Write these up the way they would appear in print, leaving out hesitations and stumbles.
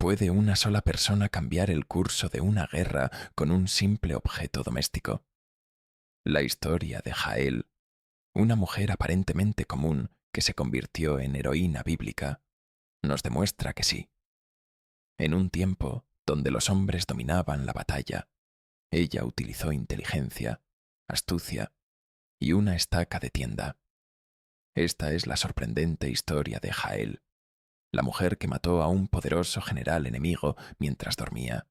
¿Puede una sola persona cambiar el curso de una guerra con un simple objeto doméstico? La historia de Jael, una mujer aparentemente común que se convirtió en heroína bíblica, nos demuestra que sí. En un tiempo donde los hombres dominaban la batalla, ella utilizó inteligencia, astucia y una estaca de tienda. Esta es la sorprendente historia de Jael, la mujer que mató a un poderoso general enemigo mientras dormía,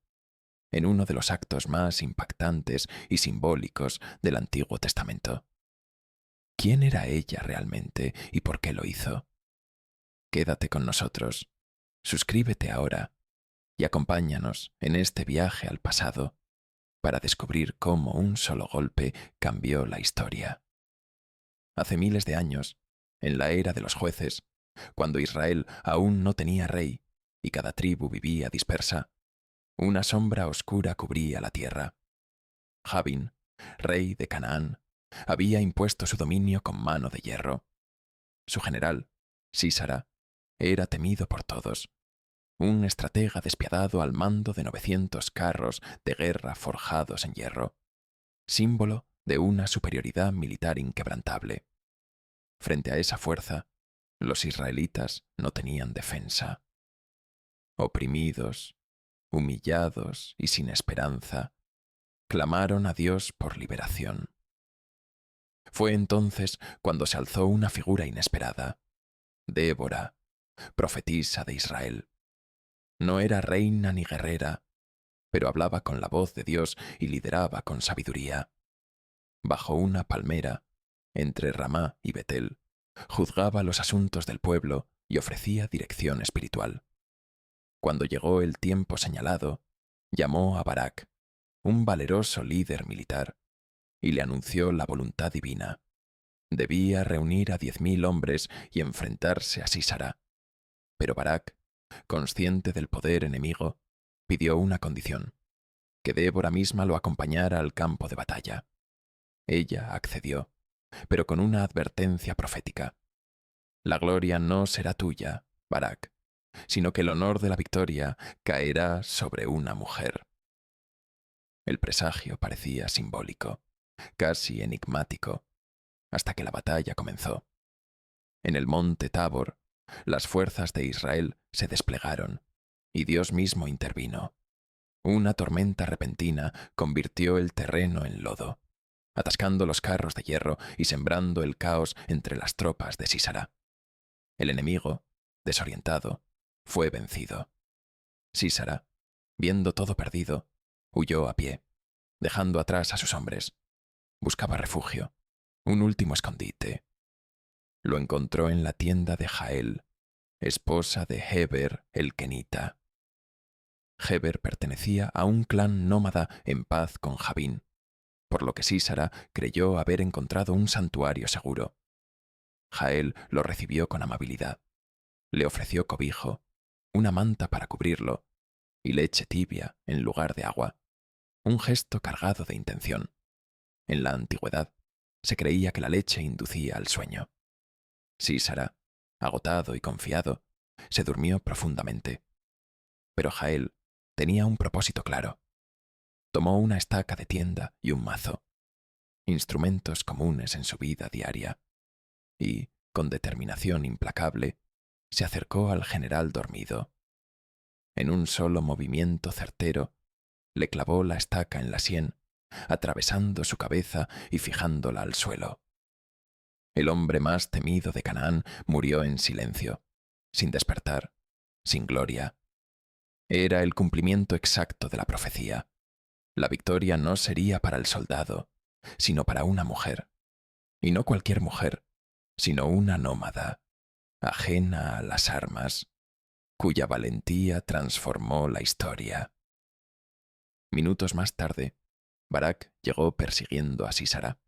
en uno de los actos más impactantes y simbólicos del Antiguo Testamento. ¿Quién era ella realmente y por qué lo hizo? Quédate con nosotros, suscríbete ahora y acompáñanos en este viaje al pasado para descubrir cómo un solo golpe cambió la historia. Hace miles de años, en la era de los jueces, cuando Israel aún no tenía rey y cada tribu vivía dispersa, una sombra oscura cubría la tierra. Jabín, rey de Canaán, había impuesto su dominio con mano de hierro. Su general, Sísara, era temido por todos, un estratega despiadado al mando de 900 carros de guerra forjados en hierro, símbolo de una superioridad militar inquebrantable. Frente a esa fuerza, los israelitas no tenían defensa. Oprimidos, humillados y sin esperanza, clamaron a Dios por liberación. Fue entonces cuando se alzó una figura inesperada, Débora, profetisa de Israel. No era reina ni guerrera, pero hablaba con la voz de Dios y lideraba con sabiduría. Bajo una palmera, entre Ramá y Betel, juzgaba los asuntos del pueblo y ofrecía dirección espiritual. Cuando llegó el tiempo señalado, llamó a Barak, un valeroso líder militar, y le anunció la voluntad divina. Debía reunir a 10.000 hombres y enfrentarse a Sísara. Pero Barak, consciente del poder enemigo, pidió una condición, que Débora misma lo acompañara al campo de batalla. Ella accedió, pero con una advertencia profética. La gloria no será tuya, Barak, sino que el honor de la victoria caerá sobre una mujer. El presagio parecía simbólico, casi enigmático, hasta que la batalla comenzó. En el monte Tabor, las fuerzas de Israel se desplegaron, y Dios mismo intervino. Una tormenta repentina convirtió el terreno en lodo, atascando los carros de hierro y sembrando el caos entre las tropas de Sísara. El enemigo, desorientado, fue vencido. Sísara, viendo todo perdido, huyó a pie, dejando atrás a sus hombres. Buscaba refugio, un último escondite. Lo encontró en la tienda de Jael, esposa de Heber el kenita. Heber pertenecía a un clan nómada en paz con Jabín, por lo que Sísara creyó haber encontrado un santuario seguro. Jael lo recibió con amabilidad. Le ofreció cobijo, una manta para cubrirlo y leche tibia en lugar de agua, un gesto cargado de intención. En la antigüedad, se creía que la leche inducía al sueño. Sísara, agotado y confiado, se durmió profundamente. Pero Jael tenía un propósito claro. Tomó una estaca de tienda y un mazo, instrumentos comunes en su vida diaria, y, con determinación implacable, se acercó al general dormido. En un solo movimiento certero, le clavó la estaca en la sien, atravesando su cabeza y fijándola al suelo. El hombre más temido de Canaán murió en silencio, sin despertar, sin gloria. Era el cumplimiento exacto de la profecía. La victoria no sería para el soldado, sino para una mujer. Y no cualquier mujer, sino una nómada, ajena a las armas, cuya valentía transformó la historia. Minutos más tarde, Barak llegó persiguiendo a Sísara.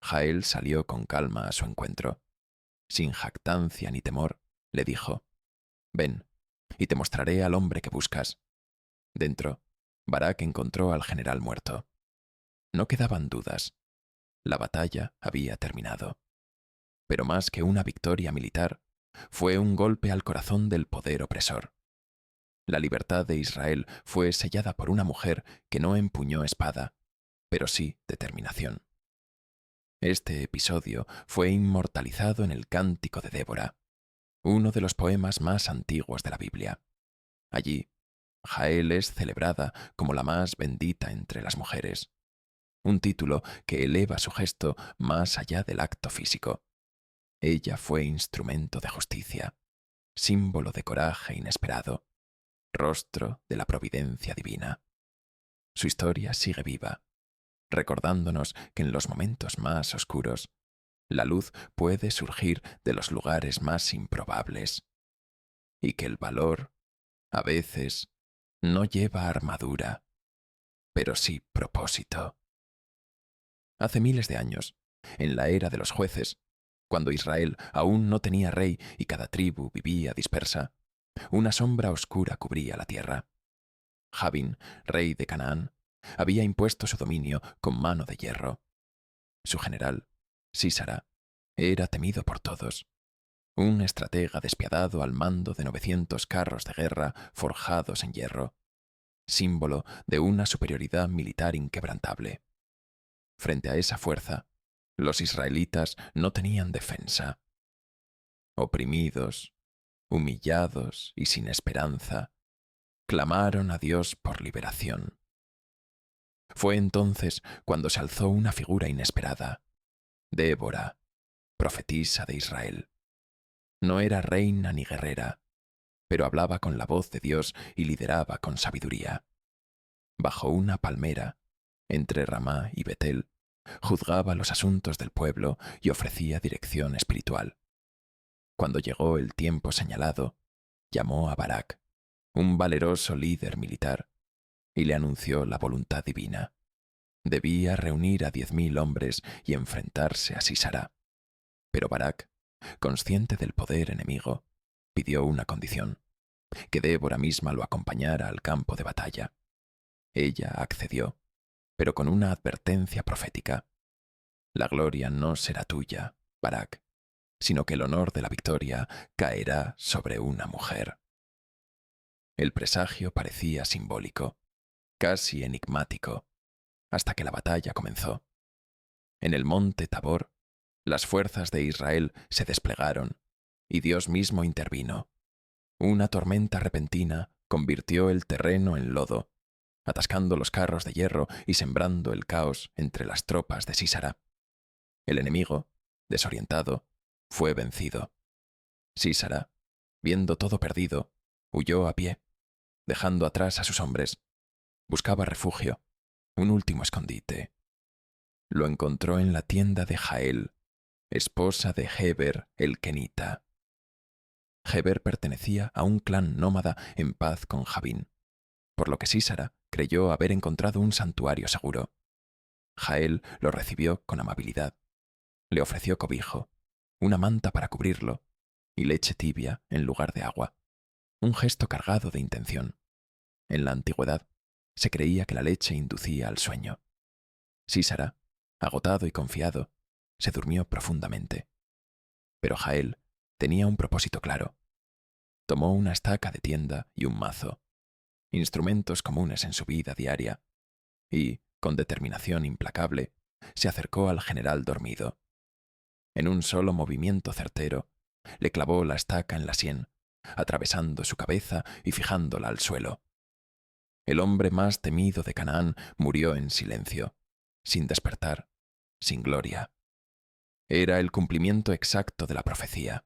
Jael salió con calma a su encuentro. Sin jactancia ni temor, le dijo: «Ven, y te mostraré al hombre que buscas». Dentro, Barak encontró al general muerto. No quedaban dudas. La batalla había terminado. Pero más que una victoria militar, fue un golpe al corazón del poder opresor. La libertad de Israel fue sellada por una mujer que no empuñó espada, pero sí determinación. Este episodio fue inmortalizado en el Cántico de Débora, uno de los poemas más antiguos de la Biblia. Allí, Jael es celebrada como la más bendita entre las mujeres, un título que eleva su gesto más allá del acto físico. Ella fue instrumento de justicia, símbolo de coraje inesperado, rostro de la providencia divina. Su historia sigue viva, recordándonos que en los momentos más oscuros, la luz puede surgir de los lugares más improbables, y que el valor, a veces, no lleva armadura, pero sí propósito. Hace miles de años, en la era de los jueces, cuando Israel aún no tenía rey y cada tribu vivía dispersa, una sombra oscura cubría la tierra. Jabín, rey de Canaán, había impuesto su dominio con mano de hierro. Su general, Sísara, era temido por todos, un estratega despiadado al mando de 900 carros de guerra forjados en hierro, símbolo de una superioridad militar inquebrantable. Frente a esa fuerza, los israelitas no tenían defensa. Oprimidos, humillados y sin esperanza, clamaron a Dios por liberación. Fue entonces cuando se alzó una figura inesperada, Débora, profetisa de Israel. No era reina ni guerrera, pero hablaba con la voz de Dios y lideraba con sabiduría. Bajo una palmera, entre Ramá y Betel, juzgaba los asuntos del pueblo y ofrecía dirección espiritual. Cuando llegó el tiempo señalado, llamó a Barak, un valeroso líder militar, y le anunció la voluntad divina. Debía reunir a 10.000 hombres y enfrentarse a Sísara. Pero Barak, consciente del poder enemigo, pidió una condición, que Débora misma lo acompañara al campo de batalla. Ella accedió, pero con una advertencia profética. La gloria no será tuya, Barak, sino que el honor de la victoria caerá sobre una mujer. El presagio parecía simbólico, casi enigmático, hasta que la batalla comenzó. En el monte Tabor, las fuerzas de Israel se desplegaron y Dios mismo intervino. Una tormenta repentina convirtió el terreno en lodo, atascando los carros de hierro y sembrando el caos entre las tropas de Sísara. El enemigo, desorientado, fue vencido. Sísara, viendo todo perdido, huyó a pie, dejando atrás a sus hombres. Buscaba refugio, un último escondite. Lo encontró en la tienda de Jael, esposa de Heber el kenita. Heber pertenecía a un clan nómada en paz con Jabín, por lo que Sísara creyó haber encontrado un santuario seguro. Jael lo recibió con amabilidad. Le ofreció cobijo, una manta para cubrirlo y leche tibia en lugar de agua, un gesto cargado de intención. En la antigüedad se creía que la leche inducía al sueño. Sísara, agotado y confiado, se durmió profundamente. Pero Jael tenía un propósito claro. Tomó una estaca de tienda y un mazo, instrumentos comunes en su vida diaria, y, con determinación implacable, se acercó al general dormido. En un solo movimiento certero, le clavó la estaca en la sien, atravesando su cabeza y fijándola al suelo. El hombre más temido de Canaán murió en silencio, sin despertar, sin gloria. Era el cumplimiento exacto de la profecía.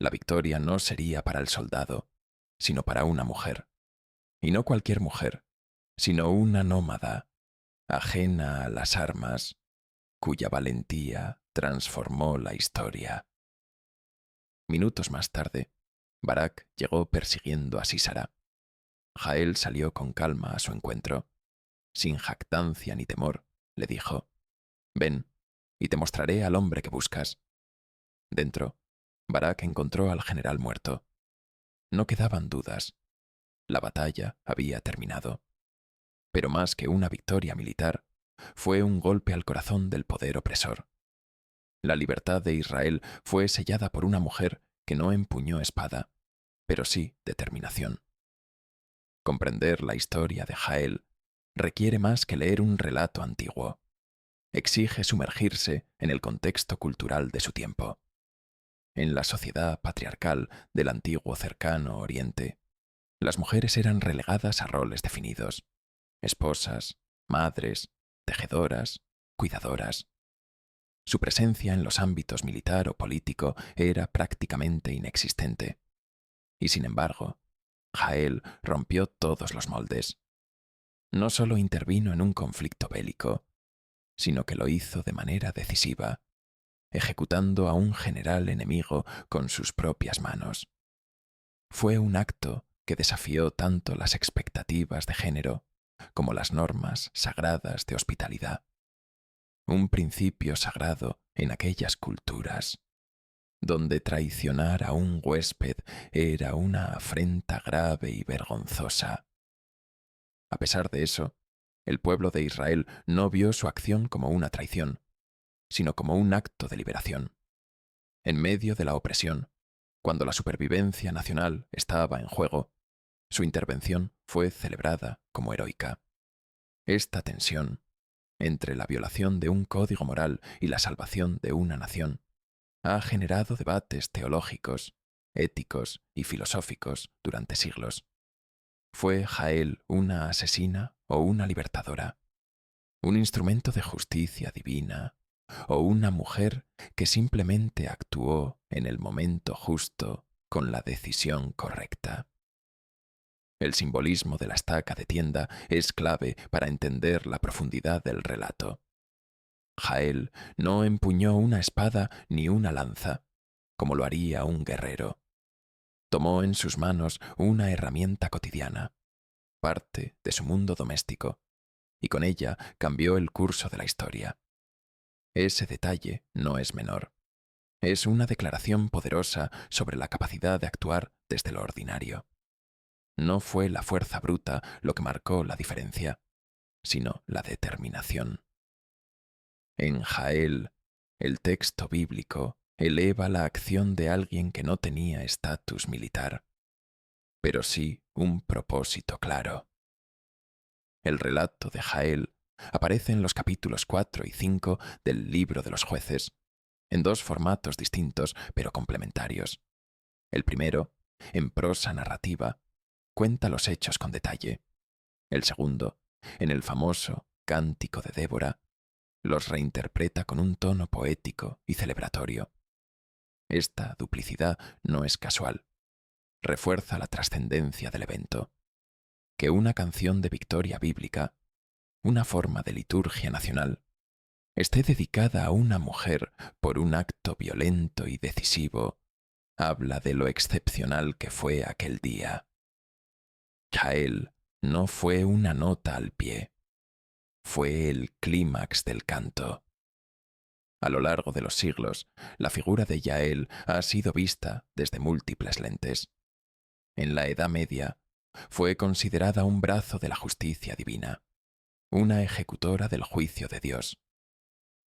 La victoria no sería para el soldado, sino para una mujer. Y no cualquier mujer, sino una nómada, ajena a las armas, cuya valentía transformó la historia. Minutos más tarde, Barak llegó persiguiendo a Sísara. Jael salió con calma a su encuentro. Sin jactancia ni temor, le dijo: «Ven, y te mostraré al hombre que buscas». Dentro, Barak encontró al general muerto. No quedaban dudas. La batalla había terminado. Pero más que una victoria militar, fue un golpe al corazón del poder opresor. La libertad de Israel fue sellada por una mujer que no empuñó espada, pero sí determinación. Comprender la historia de Jael requiere más que leer un relato antiguo. Exige sumergirse en el contexto cultural de su tiempo. En la sociedad patriarcal del antiguo cercano Oriente, las mujeres eran relegadas a roles definidos: esposas, madres, tejedoras, cuidadoras. Su presencia en los ámbitos militar o político era prácticamente inexistente. Y sin embargo, Jael rompió todos los moldes. No solo intervino en un conflicto bélico, sino que lo hizo de manera decisiva, ejecutando a un general enemigo con sus propias manos. Fue un acto que desafió tanto las expectativas de género como las normas sagradas de hospitalidad. Un principio sagrado en aquellas culturas, donde traicionar a un huésped era una afrenta grave y vergonzosa. A pesar de eso, el pueblo de Israel no vio su acción como una traición, sino como un acto de liberación. En medio de la opresión, cuando la supervivencia nacional estaba en juego, su intervención fue celebrada como heroica. Esta tensión entre la violación de un código moral y la salvación de una nación ha generado debates teológicos, éticos y filosóficos durante siglos. ¿Fue Jael una asesina o una libertadora? ¿Un instrumento de justicia divina o una mujer que simplemente actuó en el momento justo con la decisión correcta? El simbolismo de la estaca de tienda es clave para entender la profundidad del relato. Jael no empuñó una espada ni una lanza, como lo haría un guerrero. Tomó en sus manos una herramienta cotidiana, parte de su mundo doméstico, y con ella cambió el curso de la historia. Ese detalle no es menor. Es una declaración poderosa sobre la capacidad de actuar desde lo ordinario. No fue la fuerza bruta lo que marcó la diferencia, sino la determinación. En Jael, el texto bíblico eleva la acción de alguien que no tenía estatus militar, pero sí un propósito claro. El relato de Jael aparece en los capítulos 4 y 5 del Libro de los Jueces, en dos formatos distintos pero complementarios. El primero, en prosa narrativa, cuenta los hechos con detalle. El segundo, en el famoso Cántico de Débora, los reinterpreta con un tono poético y celebratorio. Esta duplicidad no es casual. Refuerza la trascendencia del evento. Que una canción de victoria bíblica, una forma de liturgia nacional, esté dedicada a una mujer por un acto violento y decisivo, habla de lo excepcional que fue aquel día. Jael no fue una nota al pie, fue el clímax del canto. A lo largo de los siglos, la figura de Jael ha sido vista desde múltiples lentes. En la Edad Media, fue considerada un brazo de la justicia divina, una ejecutora del juicio de Dios.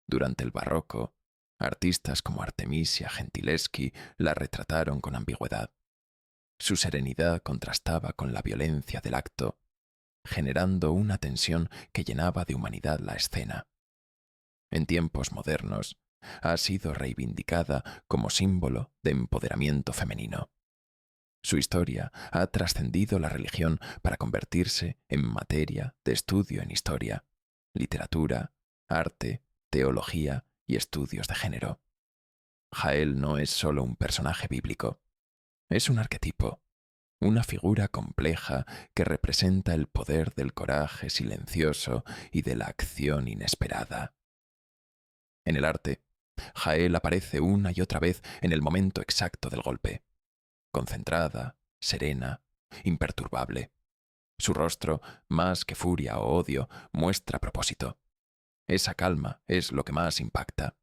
Durante el Barroco, artistas como Artemisia Gentileschi la retrataron con ambigüedad. Su serenidad contrastaba con la violencia del acto, generando una tensión que llenaba de humanidad la escena. En tiempos modernos, ha sido reivindicada como símbolo de empoderamiento femenino. Su historia ha trascendido la religión para convertirse en materia de estudio en historia, literatura, arte, teología y estudios de género. Jael no es solo un personaje bíblico, es un arquetipo, una figura compleja que representa el poder del coraje silencioso y de la acción inesperada. En el arte, Jael aparece una y otra vez en el momento exacto del golpe. Concentrada, serena, imperturbable. Su rostro, más que furia o odio, muestra propósito. Esa calma es lo que más impacta.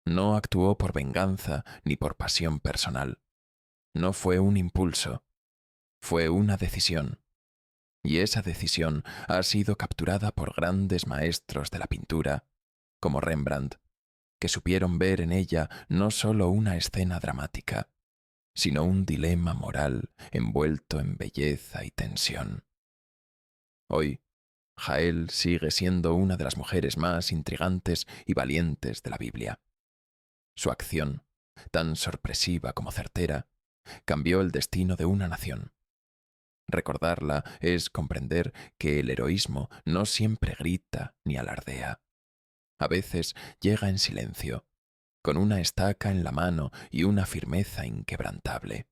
No actuó por venganza ni por pasión personal. No fue un impulso, fue una decisión. Y esa decisión ha sido capturada por grandes maestros de la pintura, como Rembrandt, que supieron ver en ella no solo una escena dramática, sino un dilema moral envuelto en belleza y tensión. Hoy, Jael sigue siendo una de las mujeres más intrigantes y valientes de la Biblia. Su acción, tan sorpresiva como certera, cambió el destino de una nación. Recordarla es comprender que el heroísmo no siempre grita ni alardea. A veces llega en silencio, con una estaca en la mano y una firmeza inquebrantable.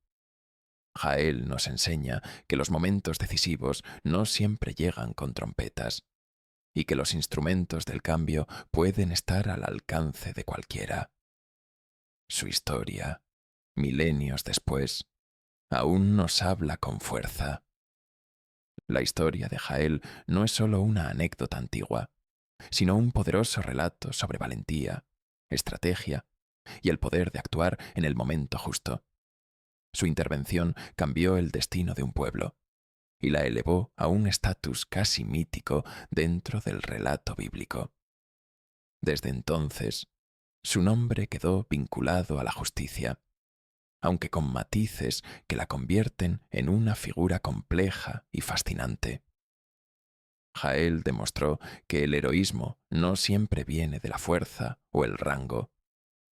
Jael nos enseña que los momentos decisivos no siempre llegan con trompetas y que los instrumentos del cambio pueden estar al alcance de cualquiera. Su historia, milenios después, aún nos habla con fuerza. La historia de Jael no es solo una anécdota antigua, sino un poderoso relato sobre valentía, estrategia y el poder de actuar en el momento justo. Su intervención cambió el destino de un pueblo y la elevó a un estatus casi mítico dentro del relato bíblico. Desde entonces, su nombre quedó vinculado a la justicia, aunque con matices que la convierten en una figura compleja y fascinante. Jael demostró que el heroísmo no siempre viene de la fuerza o el rango,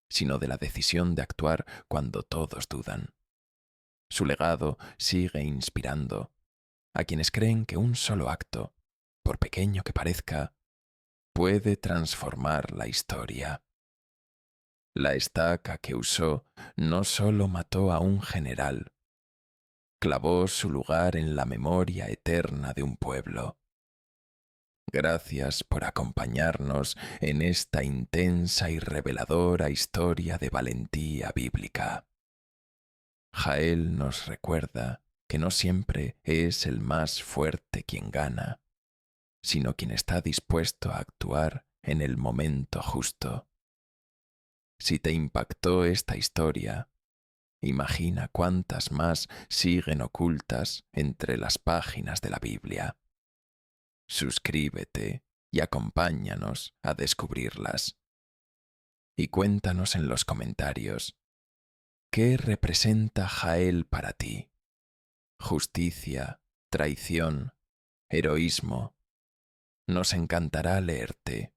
sino de la decisión de actuar cuando todos dudan. Su legado sigue inspirando a quienes creen que un solo acto, por pequeño que parezca, puede transformar la historia. La estaca que usó no solo mató a un general, clavó su lugar en la memoria eterna de un pueblo. Gracias por acompañarnos en esta intensa y reveladora historia de valentía bíblica. Jael nos recuerda que no siempre es el más fuerte quien gana, sino quien está dispuesto a actuar en el momento justo. Si te impactó esta historia, imagina cuántas más siguen ocultas entre las páginas de la Biblia. Suscríbete y acompáñanos a descubrirlas. Y cuéntanos en los comentarios, ¿qué representa Jael para ti? Justicia, traición, heroísmo. Nos encantará leerte.